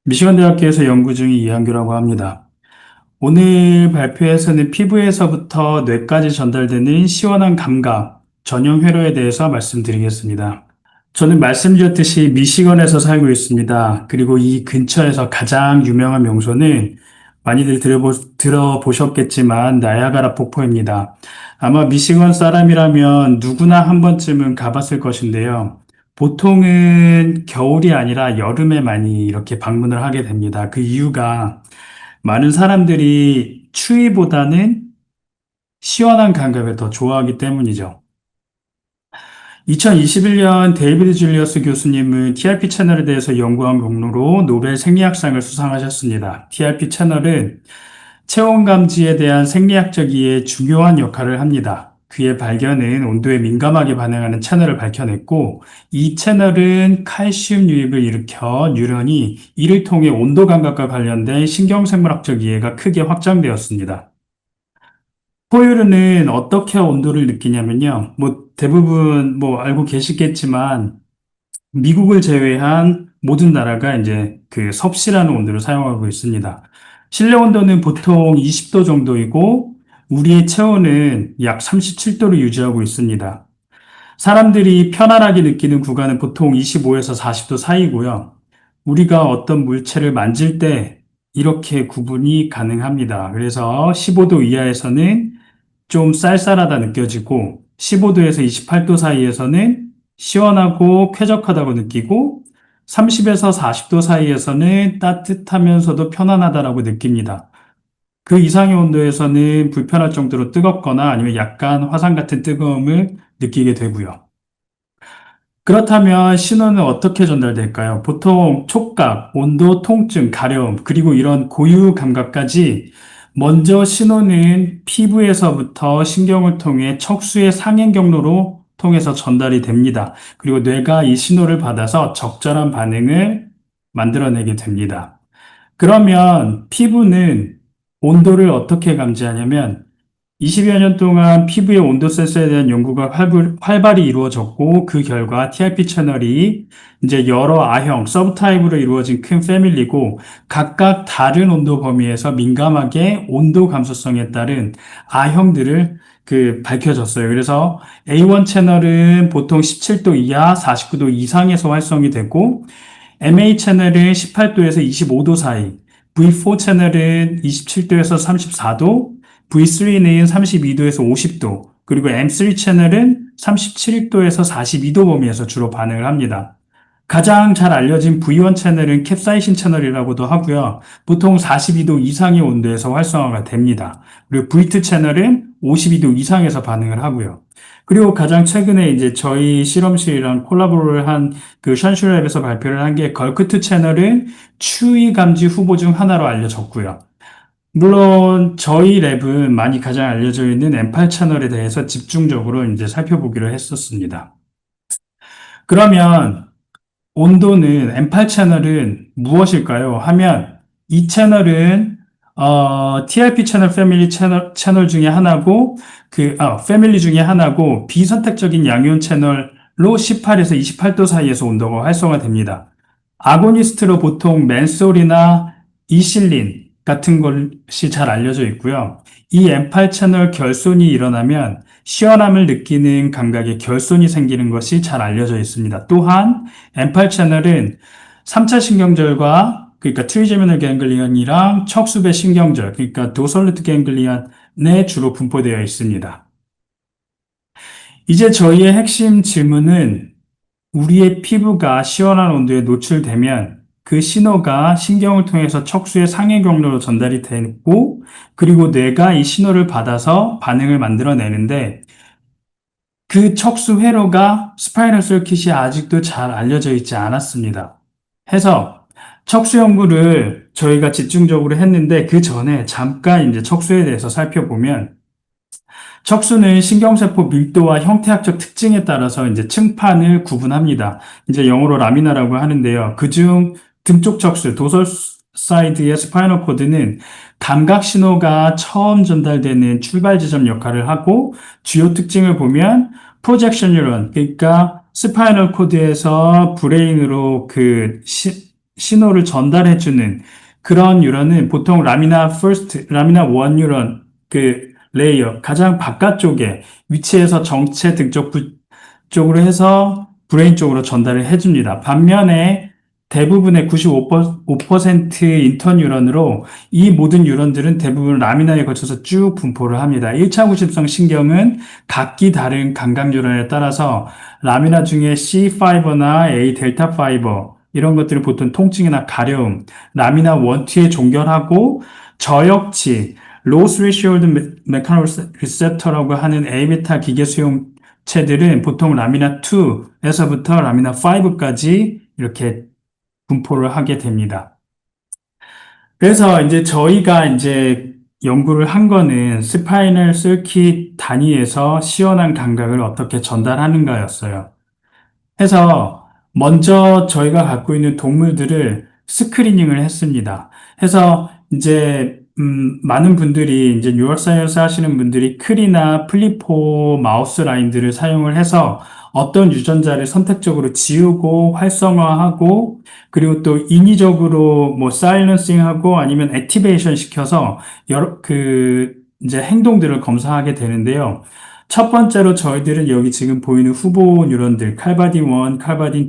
미시건 대학교에서 연구 중인 이한규라고 합니다. 오늘 발표에서는 피부에서부터 뇌까지 전달되는 시원한 감각, 전용 회로에 대해서 말씀드리겠습니다. 저는 말씀드렸듯이 미시건에서 살고 있습니다. 그리고 이 근처에서 가장 유명한 명소는 많이들 들어보셨겠지만 나야가라 폭포입니다. 아마 미시건 사람이라면 누구나 한 번쯤은 가봤을 것인데요. 보통은 겨울이 아니라 여름에 많이 이렇게 방문을 하게 됩니다. 그 이유가 많은 사람들이 추위보다는 시원한 감각을 더 좋아하기 때문이죠. 2021년 데이비드 줄리어스 교수님은 TRP 채널에 대해서 연구한 경로로 노벨 생리학상을 수상하셨습니다. TRP 채널은 체온 감지에 대한 생리학적 이해에 중요한 역할을 합니다. 그의 발견은 온도에 민감하게 반응하는 채널을 밝혀냈고, 이 채널은 칼슘 유입을 일으켜 뉴런이 이를 통해 온도 감각과 관련된 신경생물학적 이해가 크게 확장되었습니다. 포유류는 어떻게 온도를 느끼냐면요. 대부분 알고 계시겠지만 미국을 제외한 모든 나라가 이제 그 섭씨라는 온도를 사용하고 있습니다. 실내 온도는 보통 20도 정도이고 우리의 체온은 약 37도를 유지하고 있습니다. 사람들이 편안하게 느끼는 구간은 보통 25에서 40도 사이고요. 우리가 어떤 물체를 만질 때 이렇게 구분이 가능합니다. 그래서 15도 이하에서는 좀 쌀쌀하다 느껴지고 15도에서 28도 사이에서는 시원하고 쾌적하다고 느끼고 30에서 40도 사이에서는 따뜻하면서도 편안하다라고 느낍니다. 그 이상의 온도에서는 불편할 정도로 뜨겁거나 아니면 약간 화상 같은 뜨거움을 느끼게 되고요. 그렇다면 신호는 어떻게 전달될까요? 보통 촉각, 온도, 통증, 가려움, 그리고 이런 고유 감각까지 먼저 신호는 피부에서부터 신경을 통해 척수의 상행 경로로 통해서 전달이 됩니다. 그리고 뇌가 이 신호를 받아서 적절한 반응을 만들어내게 됩니다. 그러면 피부는 온도를 어떻게 감지하냐면 20여 년 동안 피부의 온도 센서에 대한 연구가 활발히 이루어졌고 그 결과 TRP 채널이 이제 여러 아형, 서브타입으로 이루어진 큰 패밀리고 각각 다른 온도 범위에서 민감하게 온도 감수성에 따른 아형들을 밝혀졌어요. 그래서 A1 채널은 보통 17도 이하, 49도 이상에서 활성이 되고 MA 채널은 18도에서 25도 사이, V4 채널은 27도에서 34도, V3는 32도에서 50도, 그리고 M3 채널은 37도에서 42도 범위에서 주로 반응을 합니다. 가장 잘 알려진 V1 채널은 캡사이신 채널이라고도 하고요. 보통 42도 이상의 온도에서 활성화가 됩니다. 그리고 V2 채널은 52도 이상에서 반응을 하고요. 그리고 가장 최근에 이제 저희 실험실이랑 콜라보를 한 그 샨슈랩에서 발표를 한 게 걸크트 채널은 추위 감지 후보 중 하나로 알려졌고요. 물론 저희 랩은 많이 가장 알려져 있는 M8 채널에 대해서 집중적으로 이제 살펴보기로 했었습니다. 그러면 온도는 M8 채널은 무엇일까요? 하면 이 채널은 TRP 채널 패밀리 중에 하나고 패밀리 중에 하나고 비선택적인 양이온 채널로 18에서 28도 사이에서 온도가 활성화됩니다. 아고니스트로 보통 맨솔이나 이실린 같은 것이 잘 알려져 있고요. 이 M8 채널 결손이 일어나면 시원함을 느끼는 감각에 결손이 생기는 것이 잘 알려져 있습니다. 또한 M8 채널은 3차 신경절과 그러니까 트리제미널 갱글리언이랑 척수배 신경절, 그러니까 도솔루트 갱글리언에 주로 분포되어 있습니다. 이제 저희의 핵심 질문은 우리의 피부가 시원한 온도에 노출되면 그 신호가 신경을 통해서 척수의 상해 경로로 전달이 되고 그리고 뇌가 이 신호를 받아서 반응을 만들어내는데 그 척수 회로가 스파이럴 서킷이 아직도 잘 알려져 있지 않았습니다. 해서 척수 연구를 저희가 집중적으로 했는데 그 전에 잠깐 이제 척수에 대해서 살펴보면 척수는 신경세포 밀도와 형태학적 특징에 따라서 이제 층판을 구분합니다. 이제 영어로 라미나라고 하는데요. 그중 등쪽 척수, 도설 사이드의 스파이널 코드는 감각 신호가 처음 전달되는 출발 지점 역할을 하고 주요 특징을 보면 프로젝션 뉴런, 그러니까 스파이널 코드에서 브레인으로 신호를 전달해주는 그런 뉴런은 보통 라미나 1 뉴런 그 레이어 가장 바깥쪽에 위치해서 정체 등쪽 쪽으로 해서 브레인 쪽으로 전달을 해줍니다. 반면에 대부분의 95% 인터뉴런으로 이 모든 뉴런들은 대부분 라미나에 거쳐서 쭉 분포를 합니다. 1차 구집성 신경은 각기 다른 감각 뉴런에 따라서 라미나 중에 C 파이버나 A 델타 파이버 이런 것들을 보통 통증이나 가려움, 라미나 원투에 종결하고 저역치, 로우 스레시홀드 메카노 리셉터라고 하는 A베타 기계 수용체들은 보통 라미나 2에서부터 라미나 5까지 이렇게 분포를 하게 됩니다. 그래서 이제 저희가 이제 연구를 한 거는 스파이널 서킷 단위에서 시원한 감각을 어떻게 전달하는가였어요. 해서 먼저 저희가 갖고 있는 동물들을 스크리닝을 했습니다. 해서 이제 많은 분들이 이제 뉴럴사이언스 하시는 분들이 크리나 플리포 마우스 라인들을 사용을 해서 어떤 유전자를 선택적으로 지우고 활성화하고 그리고 또 인위적으로 뭐 사일런싱하고 아니면 액티베이션 시켜서 여러 이제 행동들을 검사하게 되는데요. 첫 번째로 저희들은 여기 지금 보이는 후보 뉴런들, 칼바딘 1, 칼바딘 2,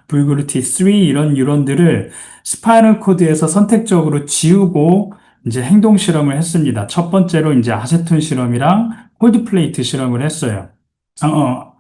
불그루티 3 이런 뉴런들을 스파이널 코드에서 선택적으로 지우고 이제 행동 실험을 했습니다. 첫 번째로 이제 아세톤 실험이랑 콜드플레이트 실험을 했어요. 어,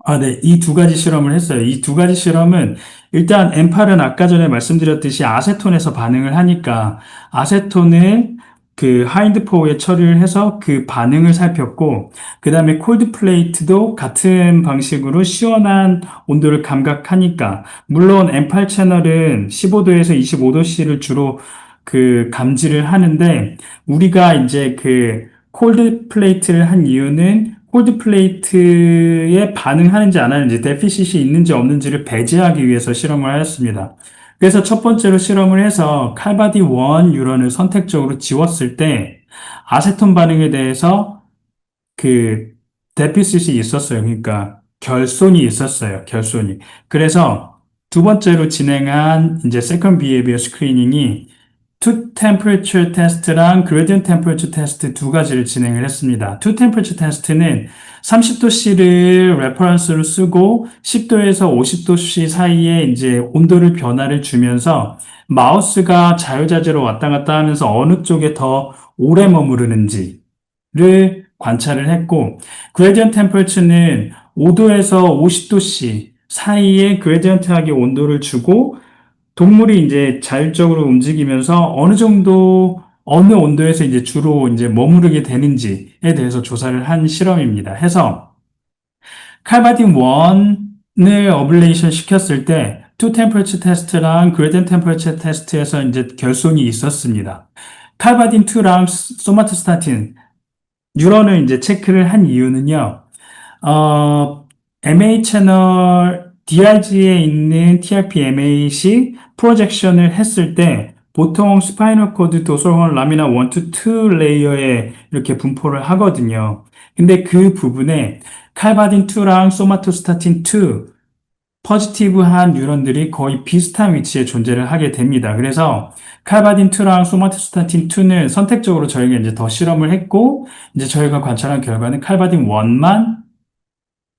어, 네. 이 두 가지 실험을 했어요. 이 두 가지 실험은 일단 엠팔은 아까 전에 말씀드렸듯이 아세톤에서 반응을 하니까 아세톤을 그 하인드포어에 처리를 해서 그 반응을 살폈고 그 다음에 콜드 플레이트도 같은 방식으로 시원한 온도를 감각하니까 물론 엠팔 채널은 15도에서 25도씨를 주로 그 감지를 하는데 우리가 이제 그 콜드 플레이트를 한 이유는 콜드 플레이트에 반응하는지 안 하는지, 데피시시 있는지 없는지를 배제하기 위해서 실험을 하였습니다. 그래서 첫 번째로 실험을 해서 칼바디 1 뉴런을 선택적으로 지웠을 때 아세톤 반응에 대해서 그 데피시시 있었어요. 그러니까 결손이 있었어요. 결손이. 그래서 두 번째로 진행한 이제 세컨드 비헤비어 스크리닝이 투 템퍼레처 테스트랑 그레디언트 템퍼레처 테스트 두 가지를 진행을 했습니다. 투 템퍼레처 테스트는 30도씨를 레퍼런스로 쓰고 10도에서 50도씨 사이에 이제 온도를 변화를 주면서 마우스가 자유자재로 왔다 갔다 하면서 어느 쪽에 더 오래 머무르는지를 관찰을 했고 그레디언트 템퍼레처는 5도에서 50도씨 사이에 그레디언트하게 온도를 주고 동물이 이제 자율적으로 움직이면서 어느 정도, 어느 온도에서 이제 주로 이제 머무르게 되는지에 대해서 조사를 한 실험입니다. 해서 칼바딘 1을 어블레이션 시켰을 때, 투 템퍼레처 테스트랑 그레디언 템퍼레처 테스트에서 이제 결손이 있었습니다. 칼바딘 2랑 소마토스타틴, 뉴런을 이제 체크를 한 이유는요, MA 채널 DRG에 있는 TRP-MA식 프로젝션을 했을 때 보통 스파이널 코드 도솔혼 라미나 1, 2 레이어에 이렇게 분포를 하거든요. 근데 그 부분에 칼바딘 2랑 소마토스타틴 2 포지티브한 뉴런들이 거의 비슷한 위치에 존재를 하게 됩니다. 그래서 칼바딘 2랑 소마토스타틴 2는 선택적으로 저희가 이제 더 실험을 했고 이제 저희가 관찰한 결과는 칼바딘 1만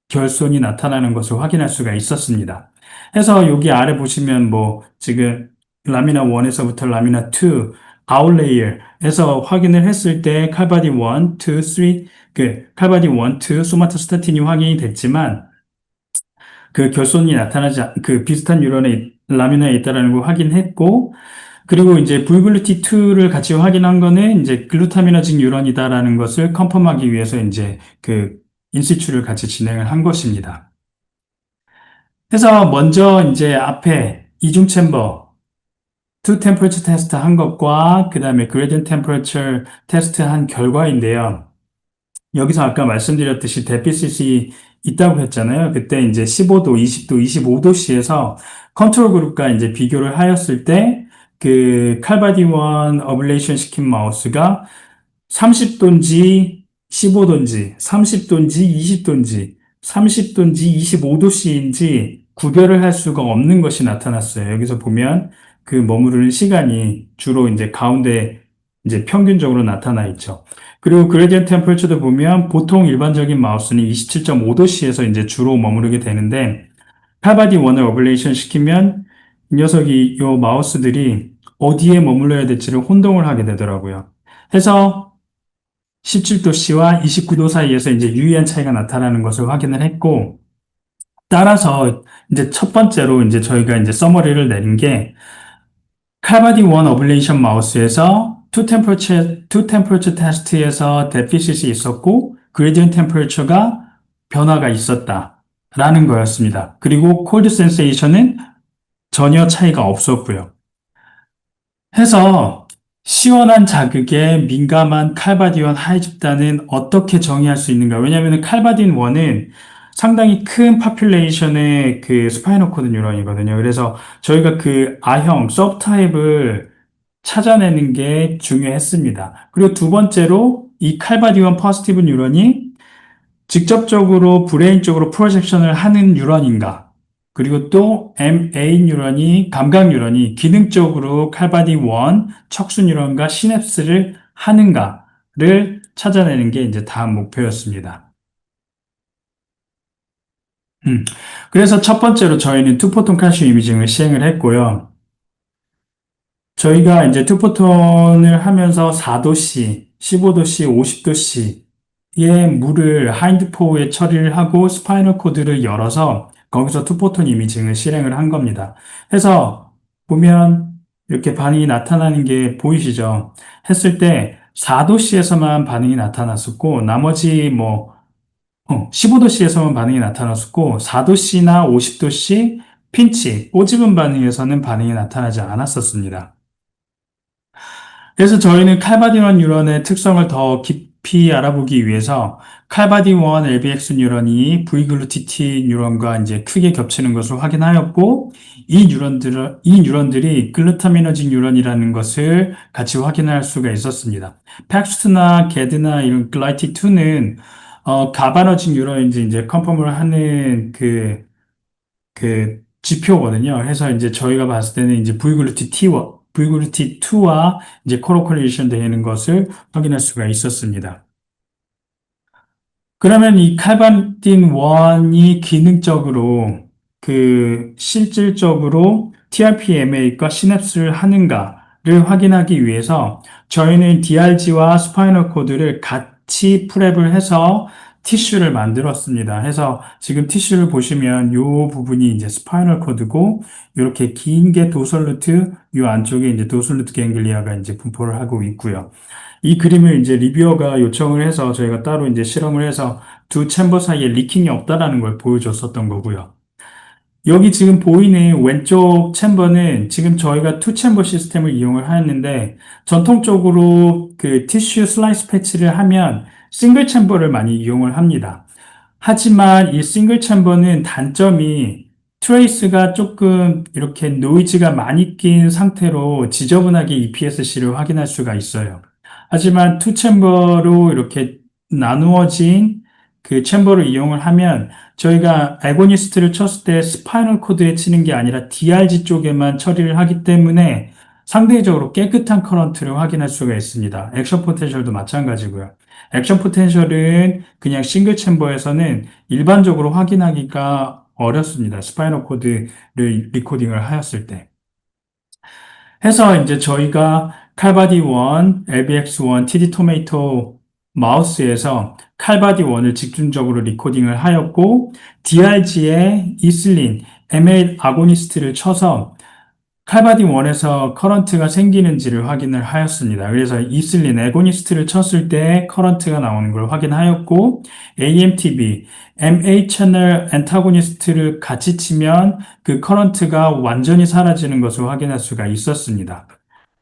결손이 나타나는 것을 확인할 수가 있었습니다. 해서 여기 아래 보시면 뭐 지금 라미나 1에서부터 라미나 2 아웃레이어에서 확인을 했을 때 칼바딘 1, 2, 3 칼바딘 1, 2 소마토스타틴이 확인이 됐지만 그 결손이 나타나지 그 비슷한 뉴런의 라미나에 있다라는 걸 확인했고 그리고 이제 불글루티2를 같이 확인한 거는 이제 글루타미너직 뉴런이다라는 것을 컨펌하기 위해서 이제 그 인시추를 같이 진행을 한 것입니다. 그래서 먼저 이제 앞에 이중 챔버 투 템퍼레처 테스트 한 것과 그 다음에 그레디언트 템퍼레처 테스트 한 결과인데요. 여기서 아까 말씀드렸듯이 데피시시 있다고 했잖아요. 그때 이제 15도, 20도, 25도씨에서 컨트롤 그룹과 이제 비교를 하였을 때 그 칼바디원 어블레이션 시킨 마우스가 30도인지 15도인지 30도인지 20도인지 30도인지 25도씨인지 구별을 할 수가 없는 것이 나타났어요. 여기서 보면 그 머무르는 시간이 주로 이제 가운데 이제 평균적으로 나타나 있죠. 그리고 그레디언트 템퍼처도 보면 보통 일반적인 마우스는 27.5도씨에서 이제 주로 머무르게 되는데 칼바디 원을 어블레이션 시키면 이 녀석이 요 마우스들이 어디에 머물러야 될지를 혼동을 하게 되더라고요. 해서 17도씨와 29도 사이에서 이제 유의한 차이가 나타나는 것을 확인을 했고, 따라서 이제 첫 번째로 이제 저희가 이제 서머리를 내린 게 칼바디 원 어블레이션 마우스에서 투 템퍼처 테스트에서 데피시이 있었고 그레디언트 템퍼처가 변화가 있었다라는 거였습니다. 그리고 콜드 센세이션은 전혀 차이가 없었고요. 해서 시원한 자극에 민감한 칼바디온 하이 집단은 어떻게 정의할 수 있는가? 왜냐하면 칼바딘 1은 상당히 큰 파퓰레이션의 그 스파이널 코드 뉴런이거든요. 그래서 저희가 그 A형, 서브타입을 찾아내는 게 중요했습니다. 그리고 두 번째로 이 칼바디온 포지티브 뉴런이 직접적으로 브레인 쪽으로 프로젝션을 하는 뉴런인가? 그리고 또 MA 뉴런이 감각 뉴런이 기능적으로 칼바디 1 척수 뉴런과 시냅스를 하는가를 찾아내는 게 이제 다음 목표였습니다. 음, 그래서 첫 번째로 저희는 투포톤 칼슘 이미징을 시행을 했고요. 저희가 이제 투포톤을 하면서 4도씨, 15도씨, 50도씨의 물을 하인드포에 처리를 하고 스파이널 코드를 열어서 거기서 투포톤 이미징을 실행을 한 겁니다. 해서 보면 이렇게 반응이 나타나는 게 보이시죠? 했을 때 4도씨에서만 반응이 나타났었고 나머지 뭐 15도씨에서만 반응이 나타났었고 4도씨나 50도씨 핀치, 꼬집은 반응에서는 반응이 나타나지 않았었습니다. 그래서 저희는 칼바디1 뉴런의 특성을 더 깊이 알아보기 위해서 칼바디1 LBX 뉴런이 V글루티티 뉴런과 이제 크게 겹치는 것을 확인하였고 이 뉴런들이 글루타미너직 뉴런이라는 것을 같이 확인할 수가 있었습니다. 팩스트나 게드나 이런 글라이틱2는 가바너직 뉴런인지 이제 컨펌을 하는 그 지표거든요. 해서 이제 저희가 봤을 때는 이제 V글루티2와 이제 코로콜레이션 되는 것을 확인할 수가 있었습니다. 그러면 이 칼바딘 1이 기능적으로 실질적으로 TRPMA과 시냅스를 하는가를 확인하기 위해서 저희는 DRG와 스파이널 코드를 같이 프랩을 해서 티슈를 만들었습니다. 해서 지금 티슈를 보시면 이 부분이 이제 스파이널 코드고 이렇게 긴 게 도솔루트, 이 안쪽에 이제 도솔루트 갱글리아가 이제 분포를 하고 있고요. 이 그림을 이제 리뷰어가 요청을 해서 저희가 따로 이제 실험을 해서 두 챔버 사이에 리킹이 없다라는 걸 보여줬었던 거고요. 여기 지금 보이는 왼쪽 챔버는 지금 저희가 투 챔버 시스템을 이용을 하였는데 전통적으로 그 티슈 슬라이스 패치를 하면 싱글 챔버를 많이 이용을 합니다. 하지만 이 싱글 챔버는 단점이 트레이스가 조금 이렇게 노이즈가 많이 낀 상태로 지저분하게 EPS-C를 확인할 수가 있어요. 하지만 투 챔버로 이렇게 나누어진 그 챔버를 이용을 하면 저희가 애고니스트를 쳤을 때 스파이널 코드에 치는 게 아니라 DRG 쪽에만 처리를 하기 때문에 상대적으로 깨끗한 커런트를 확인할 수가 있습니다. 액션 포텐셜도 마찬가지고요. 액션 포텐셜은 그냥 싱글 챔버에서는 일반적으로 확인하기가 어렵습니다. 스파이널 코드를 리코딩을 하였을 때. 해서 이제 저희가 칼바디 1, LBX1, TD 토메이토 마우스에서 칼바디 1을 집중적으로 리코딩을 하였고 DRG에 이슬린, MA 아고니스트를 쳐서 칼바디 1에서 커런트가 생기는지를 확인을 하였습니다. 그래서 이슬린, 애고니스트를 쳤을 때 커런트가 나오는 걸 확인하였고 AMTB, MA 채널 엔타고니스트를 같이 치면 그 커런트가 완전히 사라지는 것을 확인할 수가 있었습니다.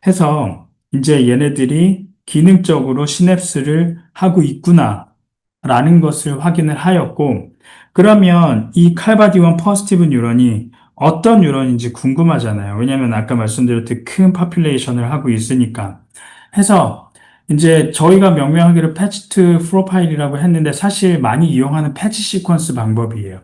해서 이제 얘네들이 기능적으로 시냅스를 하고 있구나 라는 것을 확인을 하였고 그러면 이 칼바디1 포지티브 뉴런이 어떤 뉴런인지 궁금하잖아요. 왜냐하면 아까 말씀드렸듯이 큰 파퓰레이션을 하고 있으니까. 해서 이제 저희가 명명하기로 패치 투 프로파일이라고 했는데 사실 많이 이용하는 패치 시퀀스 방법이에요.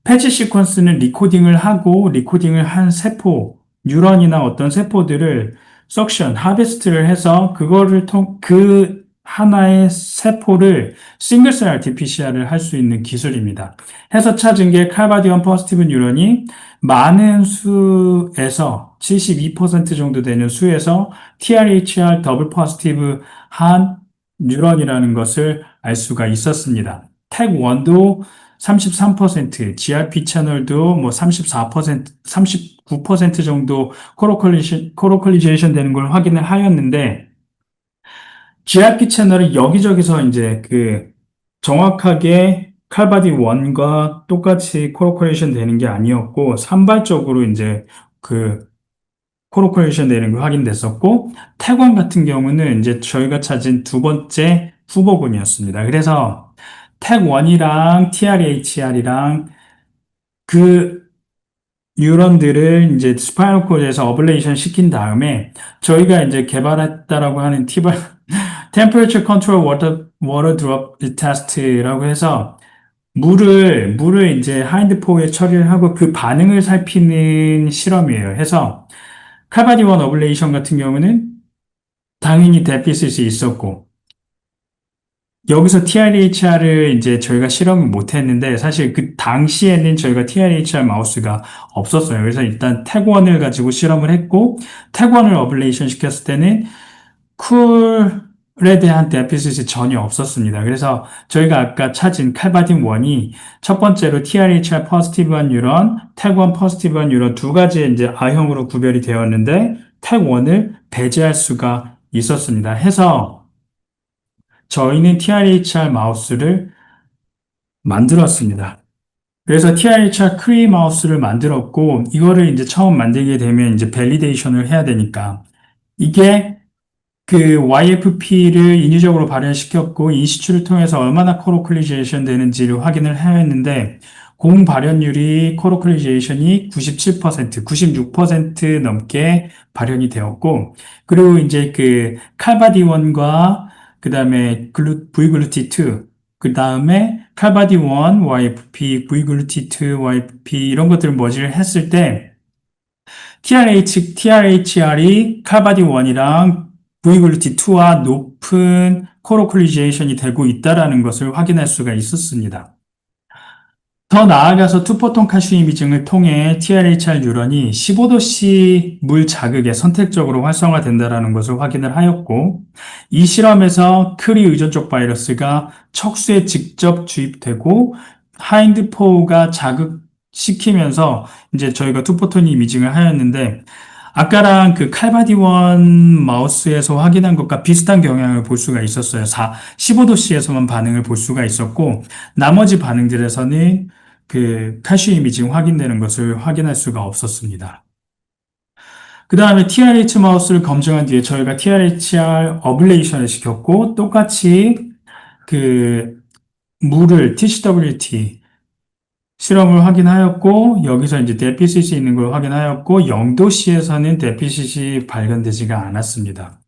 패치 시퀀스는 리코딩을 하고 리코딩을 한 세포, 뉴런이나 어떤 세포들을 석션, 하베스트를 해서 그 하나의 세포를 싱글셀 RT-PCR을 할 수 있는 기술입니다. 해서 찾은 게 칼바디언 퍼스티브 뉴런이 많은 수에서 72% 정도 되는 수에서 TRHR 더블 퍼스티브 한 뉴런이라는 것을 알 수가 있었습니다. 텍1도 33%, GRP 채널도 뭐 34%, 39% 정도 코로컬리제이션 되는 걸 확인을 하였는데, GRP 채널은 여기저기서 이제 정확하게 칼바디 1과 똑같이 코로컬레이션 되는 게 아니었고, 산발적으로 이제 그 코로컬레이션 되는 게 확인됐었고, 태관 같은 경우는 이제 저희가 찾은 두 번째 후보군이었습니다. 그래서 텍1이랑 TRHR이랑 그 뉴런들을 이제 스파이널 코드에서 어블레이션 시킨 다음에 저희가 이제 개발했다라고 하는 Temperature Control Water Drop Test라고 해서 물을 이제 하인드포에 처리를 하고 그 반응을 살피는 실험이에요. 해서 칼바디원 어블레이션 같은 경우는 당연히 데피시이 있었고, 여기서 TRHR을 이제 저희가 실험을 못 했는데, 사실 그 당시에는 저희가 TRHR 마우스가 없었어요. 그래서 일단 텍원을 가지고 실험을 했고, 텍원을 어블레이션 시켰을 때는 쿨에 대한 데피시이 전혀 없었습니다. 그래서 저희가 아까 찾은 칼바딘 1이 첫 번째로 TRHR 포지티브한 뉴런, 텍원 포지티브한 뉴런 두 가지의 이제 R형으로 구별이 되었는데, 텍원을 배제할 수가 있었습니다. 해서 저희는 TRHR 마우스를 만들었습니다. 그래서 TRHR 크리 마우스를 만들었고, 이거를 이제 처음 만들게 되면 이제 밸리데이션을 해야 되니까, 이게 그 YFP를 인위적으로 발현시켰고, 인시추를 통해서 얼마나 코로클리제이션 되는지를 확인을 해야 했는데, 공 발현율이 코로클리제이션이 97%, 96% 넘게 발현이 되었고, 그리고 이제 그 칼바디원과 그 다음에 V글루티2, 그 다음에 칼바디1, YFP, V글루티2, YFP 이런 것들을 머지를 했을 때 TRHR이 칼바디1이랑 V글루티2와 높은 코로클리제이션이 되고 있다는 것을 확인할 수가 있었습니다. 더 나아가서 투포톤 칼슘 이미징을 통해 TRHR 뉴런이 15도씨 물 자극에 선택적으로 활성화된다는 것을 확인을 하였고, 이 실험에서 크리 의존적 바이러스가 척수에 직접 주입되고 하인드포우가 자극시키면서 이제 저희가 투포톤 이미징을 하였는데, 아까랑 그 칼바디원 마우스에서 확인한 것과 비슷한 경향을 볼 수가 있었어요. 15도씨에서만 반응을 볼 수가 있었고, 나머지 반응들에서는 그 칼슘 이미징 확인되는 것을 확인할 수가 없었습니다. 그 다음에 TRH 마우스를 검증한 뒤에 저희가 TRHR 어블레이션을 시켰고, 똑같이 그 물을 TCWT 실험을 확인하였고, 여기서 이제 데피시시 있는 걸 확인하였고, 0도씨에서는 데피시시 발견되지가 않았습니다.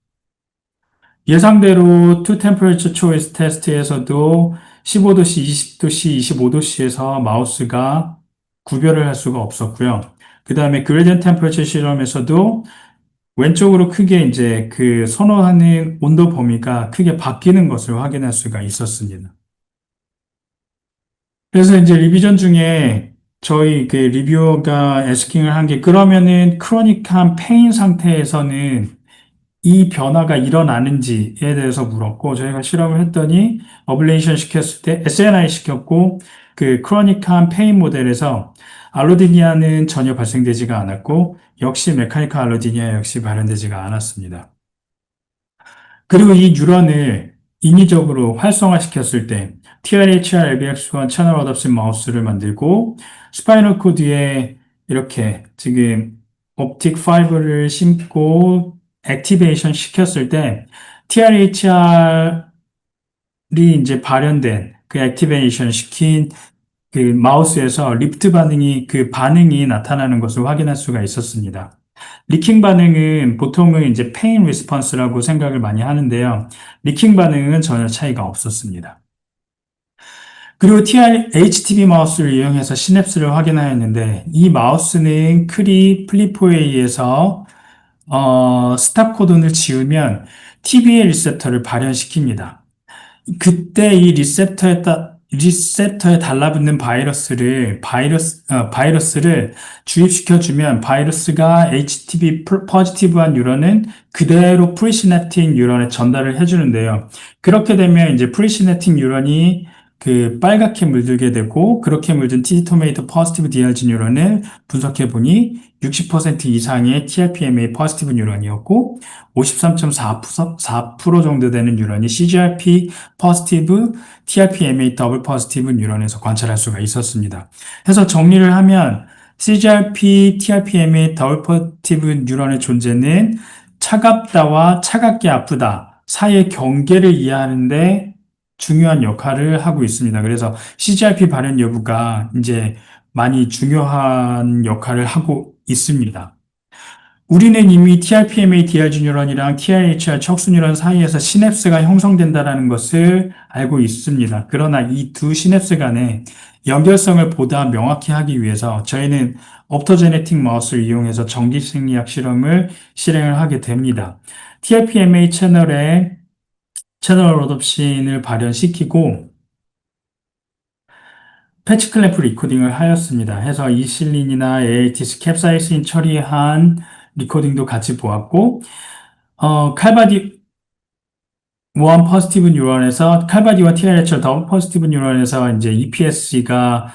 예상대로 투 템퍼레처 초이스 테스트에서도 15도씨, 20도씨, 25도씨에서 마우스가 구별을 할 수가 없었고요. 그 다음에 그레디언트 템퍼레처 실험에서도 왼쪽으로 크게 이제 그 선호하는 온도 범위가 크게 바뀌는 것을 확인할 수가 있었습니다. 그래서 이제 리비전 중에 저희 그 리뷰어가 에스킹을 한 게, 그러면은 크로닉한 페인 상태에서는 이 변화가 일어나는지에 대해서 물었고, 저희가 실험을 했더니 어블레이션 시켰을 때 SNI 시켰고, 그 크로닉한 페인 모델에서 알로디니아는 전혀 발생되지가 않았고, 역시 메카니컬 알로디니아 역시 발현되지가 않았습니다. 그리고 이 뉴런을 인위적으로 활성화시켰을 때 TRHR LBX1 채널 어답션 마우스를 만들고, 스파이널 코드에 이렇게 지금 옵틱 파이버를 심고 액티베이션 시켰을 때 TRHR이 이제 발현된 그 액티베이션 시킨 그 마우스에서 리프트 반응이, 그 반응이 나타나는 것을 확인할 수가 있었습니다. 리킹 반응은 보통은 이제 페인 리스폰스라고 생각을 많이 하는데요. 리킹 반응은 전혀 차이가 없었습니다. 그리고 HTB 마우스를 이용해서 시냅스를 확인하였는데 이 마우스는 크리 플리포에 의해서 스탑 코돈을 지우면 TBA 리셉터를 발현시킵니다. 그때 이 리셉터에 달라붙는 바이러스를 주입시켜주면 바이러스가 HTB 포지티브한 뉴런은 그대로 프리시냅틱 뉴런에 전달을 해주는데요. 그렇게 되면 이제 프리시냅틱 뉴런이 그 빨갛게 물들게 되고 그렇게 물든 TD토메이터 포지티브 DRG 뉴런을 분석해 보니 60% 이상의 TRPMA 포지티브 뉴런이었고 53.4% 정도 되는 뉴런이 CGRP 포지티브 TRPMA 더블 포지티브 뉴런에서 관찰할 수가 있었습니다. 그래서 정리를 하면 CGRP, TRPMA 더블 포지티브 뉴런의 존재는 차갑다와 차갑게 아프다 사이의 경계를 이해하는데 중요한 역할을 하고 있습니다. 그래서 CGRP 발현 여부가 이제 많이 중요한 역할을 하고 있습니다. 우리는 이미 TRPMA DRG 뉴런이랑 TRHR 척수 뉴런 사이에서 시냅스가 형성된다는 것을 알고 있습니다. 그러나 이 두 시냅스 간의 연결성을 보다 명확히 하기 위해서 저희는 옵토제네틱 마우스를 이용해서 전기생리학 실험을 실행을 하게 됩니다. TRPMA 채널 어댑신을 발현시키고 패치 클램프 리코딩을 하였습니다. 해서 이실린이나 ALTC 캡사이신 처리한 리코딩도 같이 보았고, 칼바디 원 포지티브 뉴런에서 칼바디와 TRHR 더블 포지티브 뉴런에서 이제 EPSC가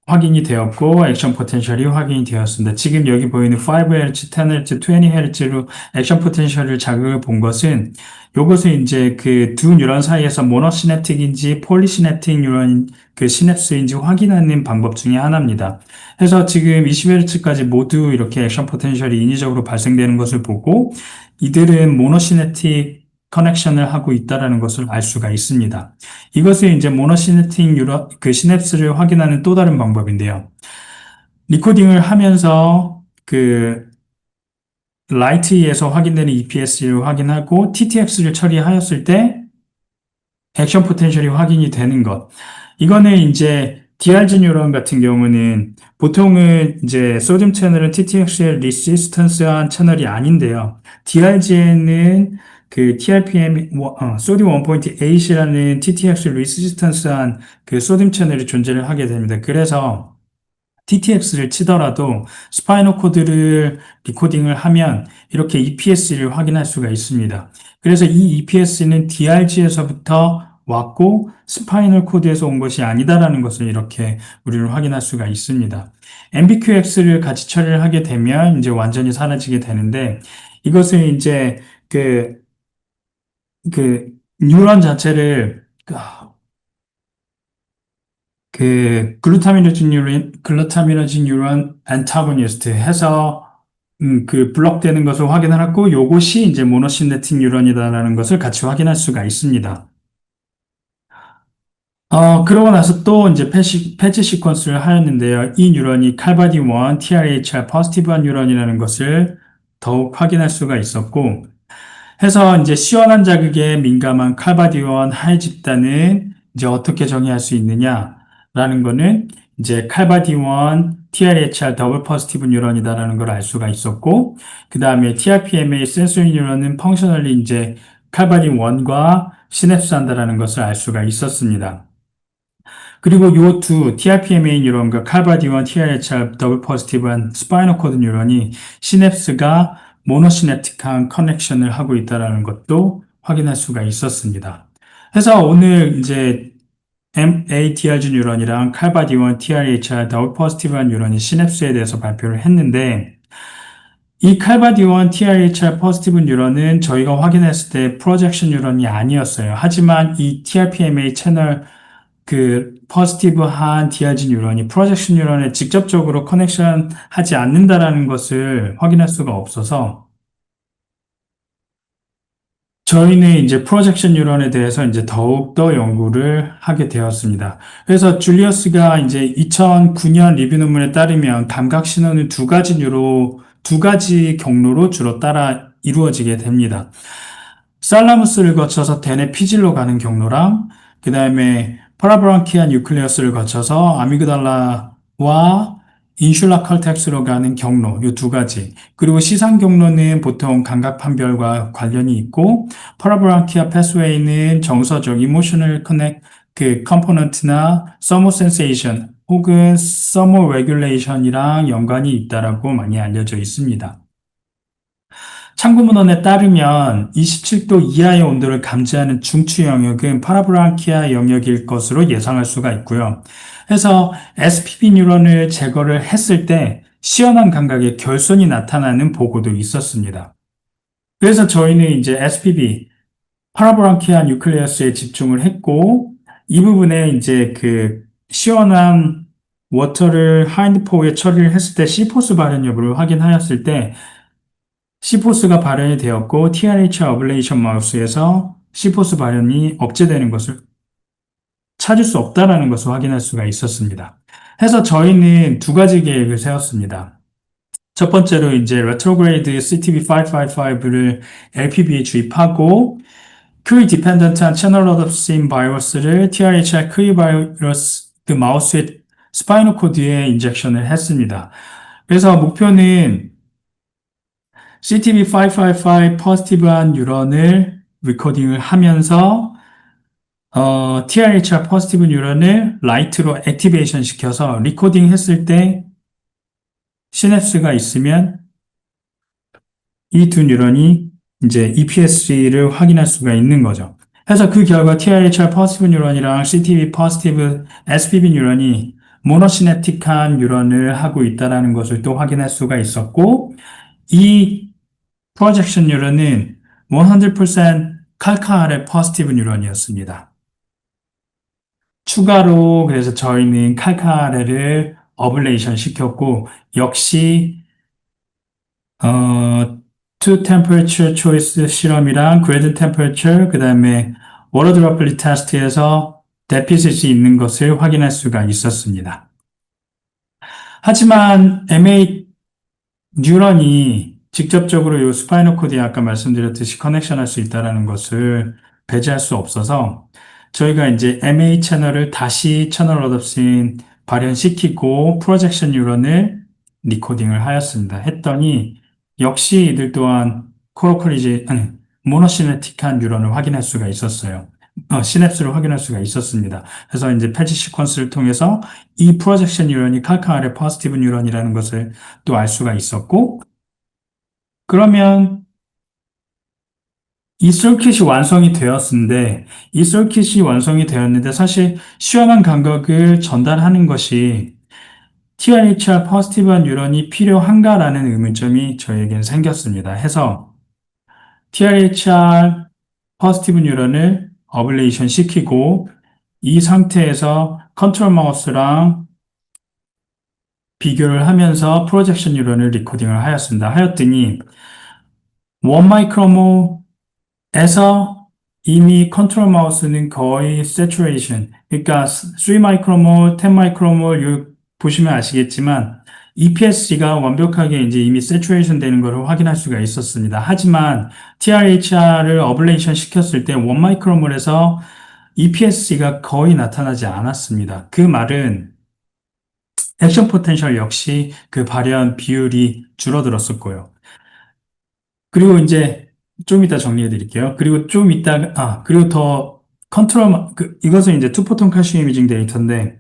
확인이 되었고 액션 포텐셜이 확인이 되었습니다. 지금 여기 보이는 5Hz, 10Hz, 20Hz로 액션 포텐셜을 자극을 본 것은 요것은 이제 그 두 뉴런 사이에서 모노시냅틱인지 폴리시냅틱 뉴런 그 시냅스인지 확인하는 방법 중에 하나입니다. 그래서 지금 20Hz까지 모두 이렇게 액션 포텐셜이 인위적으로 발생되는 것을 보고 이들은 모노시냅틱 커넥션을 하고 있다는 것을 알 수가 있습니다. 이것을 이제 모노시냅틱 그 시냅스를 확인하는 또 다른 방법인데요. 리코딩을 하면서 그 라이트에서 확인되는 EPS를 확인하고 TTX를 처리하였을 때 액션 포텐셜이 확인이 되는 것. 이거는 이제 DRG 뉴런 같은 경우는 보통은 이제 소듐 채널은 TTX에 리시스턴스한 채널이 아닌데요. DRG에는 그 TRPM, 소듐 1.8이라는 TTX 리시스턴스한 그 소듐 채널이 존재를 하게 됩니다. 그래서 TTX를 치더라도 스파이널 코드를 리코딩을 하면 이렇게 EPS를 확인할 수가 있습니다. 그래서 이 EPS는 DRG에서부터 왔고 스파이널 코드에서 온 것이 아니다라는 것을 이렇게 우리는 확인할 수가 있습니다. MBQX를 같이 처리를 하게 되면 이제 완전히 사라지게 되는데 이것은 이제 그 뉴런 자체를 글루타미너진 뉴런 안타고니스트 해서 그 블록되는 것을 확인하고 요것이 이제 모노시네틱 뉴런이다라는 것을 같이 확인할 수가 있습니다. 그러고 나서 또 이제 패치 시퀀스를 하였는데요. 이 뉴런이 칼바디1, TRHR 포지티브한 뉴런이라는 것을 더욱 확인할 수가 있었고, 해서 이제 시원한 자극에 민감한 칼바디1 하이 집단은 이제 어떻게 정의할 수 있느냐라는 거는 이제 칼바디1, TRHR 더블 포지티브 뉴런이다라는 걸 알 수가 있었고, 그 다음에 TRPMA 센소리 뉴런은 펑셔널리 이제 칼바디1과 시냅스 한다라는 것을 알 수가 있었습니다. 그리고 요 두 TRPMA 뉴런과 칼바디1, TRHR 더블 포지티브한 스파이널 코드 뉴런이 시냅스가 모노시냅틱한 커넥션을 하고 있다는 것도 확인할 수가 있었습니다. 그래서 오늘 이제 MATRG 뉴런이랑 칼바디1, TRHR 더블 포지티브한 뉴런이 시냅스에 대해서 발표를 했는데 이 칼바디1, TRHR 포지티브 뉴런은 저희가 확인했을 때 프로젝션 뉴런이 아니었어요. 하지만 이 TRPMA 채널 그 포지티브한 DRG 뉴런이 프로젝션 뉴런에 직접적으로 커넥션 하지 않는다라는 것을 확인할 수가 없어서 저희는 이제 프로젝션 뉴런에 대해서 이제 더욱더 연구를 하게 되었습니다. 그래서 줄리어스가 이제 2009년 리뷰 논문에 따르면 감각 신호는 두 가지 경로로 주로 따라 이루어지게 됩니다. 살라무스를 거쳐서 대뇌 피질로 가는 경로랑 그 다음에 파라브랑키아 뉴클레어스를 거쳐서 아미그달라와 인슐라 칼텍스로 가는 경로, 이 두 가지. 그리고 시상 경로는 보통 감각 판별과 관련이 있고, 파라브랑키아 패스웨이는 정서적 이모셔널 커넥 그 컴포넌트나 서머 센세이션 혹은 서머 레귤레이션이랑 연관이 있다라고 많이 알려져 있습니다. 참고문헌에 따르면 27도 이하의 온도를 감지하는 중추 영역은 파라브랑키아 영역일 것으로 예상할 수가 있고요. 그래서 SPB 뉴런을 제거를 했을 때 시원한 감각의 결손이 나타나는 보고도 있었습니다. 그래서 저희는 이제 SPB, 파라브랑키아 뉴클레어스에 집중을 했고, 이 부분에 이제 그 시원한 워터를 하인드포에 처리를 했을 때 C포스 발현 여부를 확인하였을 때 C포스가 발현이 되었고 TRH 어블레이션 마우스에서 C포스 발현이 억제되는 것을 찾을 수 없다라는 것을 확인할 수가 있었습니다. 해서 저희는 두 가지 계획을 세웠습니다. 첫 번째로 이제 레트로그레이드 CTB555를 LPB에 주입하고 q 디펜던트한 채널 어답신 바이러스를 TRHR q 바이러스 그 마우스의 스파이너 코드에 인젝션을 했습니다. 그래서 목표는 CTB555 포지티브한 뉴런을 리코딩을 하면서 TRHR 포지티브 뉴런을 라이트로 액티베이션 시켜서 리코딩 했을 때 시냅스가 있으면 이 두 뉴런이 이제 EPS3를 확인할 수가 있는 거죠. 그래서 그 결과 TRHR 포지티브 뉴런이랑 CTB 포지티브 SPB 뉴런이 모노시냅틱한 뉴런을 하고 있다는 것을 또 확인할 수가 있었고 이 프로젝션 뉴런은 100% 칼카알의 포지티브 뉴런이었습니다. 추가로 그래서 저희는 칼카알을 어블레이션 시켰고 역시 two temperature choice 실험이랑 gradient temperature 그 다음에 water droplet test에서 데피시트이 있는 것을 확인할 수가 있었습니다. 하지만 MA 뉴런이 직접적으로 이 스파이너 코드에 아까 말씀드렸듯이 커넥션할 수 있다는 것을 배제할 수 없어서 저희가 이제 MA 채널을 다시 채널 어답신 발현시키고 프로젝션 뉴런을 리코딩을 하였습니다. 했더니 역시 이들 또한 모노시네틱한 뉴런을 확인할 수가 있었어요. 시냅스를 확인할 수가 있었습니다. 그래서 이제 패치 시퀀스를 통해서 이 프로젝션 뉴런이 칼카알의 포지티브 뉴런이라는 것을 또 알 수가 있었고, 그러면 이 서킷이 완성이 되었는데, 이 서킷이 완성이 되었는데, 사실 시원한 감각을 전달하는 것이 TRHR 포지티브한 뉴런이 필요한가라는 의문점이 저에겐 생겼습니다. 해서 TRHR 포지티브 뉴런을 어블레이션 시키고 이 상태에서 컨트롤 마우스랑 비교를 하면서 프로젝션 뉴런을 리코딩을 하였습니다. 하였더니 1마이크로몰에서 이미 컨트롤 마우스는 거의 saturation, 그러니까 3마이크로몰, 10마이크로몰 보시면 아시겠지만 EPSC가 완벽하게 이제 이미 saturation 되는 것을 확인할 수가 있었습니다. 하지만 TRHR을 어블레이션 시켰을 때 1마이크로몰에서 EPSC가 거의 나타나지 않았습니다. 그 말은 액션 포텐셜 역시 그 발현 비율이 줄어들었었고요. 그리고 이제 좀 이따 정리해 드릴게요. 그리고 좀 이따, 그리고 더 컨트롤, 이것은 이제 투포톤 칼슘 이미징 데이터인데,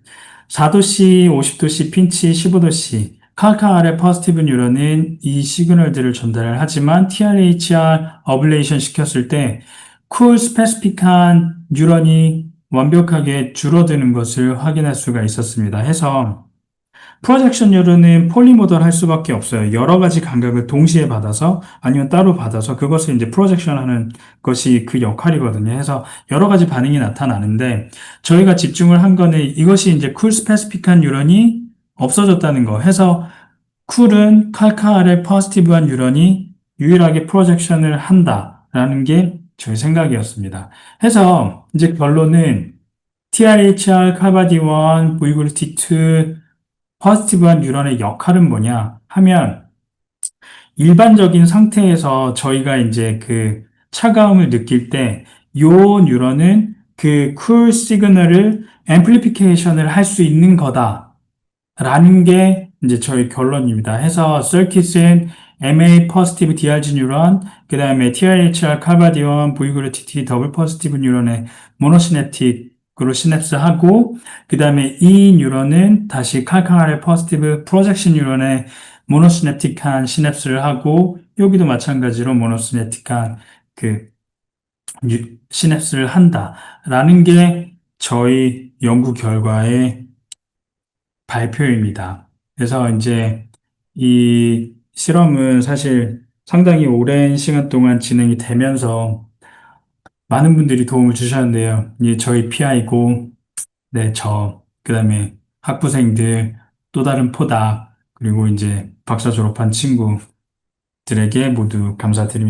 4도씨, 50도씨, 핀치, 15도씨, 칼카알의 포지티브 뉴런은 이 시그널들을 전달을 하지만 TRHR 어블레이션 시켰을 때, 쿨 스페시픽한 뉴런이 완벽하게 줄어드는 것을 확인할 수가 있었습니다. 해서, 프로젝션 뉴런은 폴리모델 할 수밖에 없어요. 여러 가지 감각을 동시에 받아서 아니면 따로 받아서 그것을 이제 프로젝션 하는 것이 그 역할이거든요. 해서 여러 가지 반응이 나타나는데 저희가 집중을 한 거는 이것이 이제 쿨 스페시픽한 뉴런이 없어졌다는 거. 해서 쿨은 칼카알의 포지티브한 뉴런이 유일하게 프로젝션을 한다라는 게 저희 생각이었습니다. 해서 이제 결론은 TRHR, 카바디1, VGLT2 포지티브한 뉴런의 역할은 뭐냐 하면 일반적인 상태에서 저희가 이제 그 차가움을 느낄 때 요 뉴런은 그 쿨 시그널을 앰플리피케이션을 할 수 있는 거다라는 게 이제 저희 결론입니다. 해서 서킷은 MA 포지티브 DRG 뉴런, 그 다음에 TRHR 칼바디온 V그루티티 더블 포지티브 뉴런의 모노시냅틱으로 시냅스하고, 그 다음에 이 뉴런은 다시 칼카를 포지티브 프로젝션 뉴런의 모노시냅틱한 시냅스를 하고, 여기도 마찬가지로 모노시냅틱한 그 시냅스를 한다라는 게 저희 연구 결과의 발표입니다. 그래서 이제 이 실험은 사실 상당히 오랜 시간 동안 진행이 되면서 많은 분들이 도움을 주셨는데요. 저희 PI고, 네, 그다음에 학부생들, 또 다른 포닥, 그리고 이제 박사 졸업한 친구들에게 모두 감사드립니다.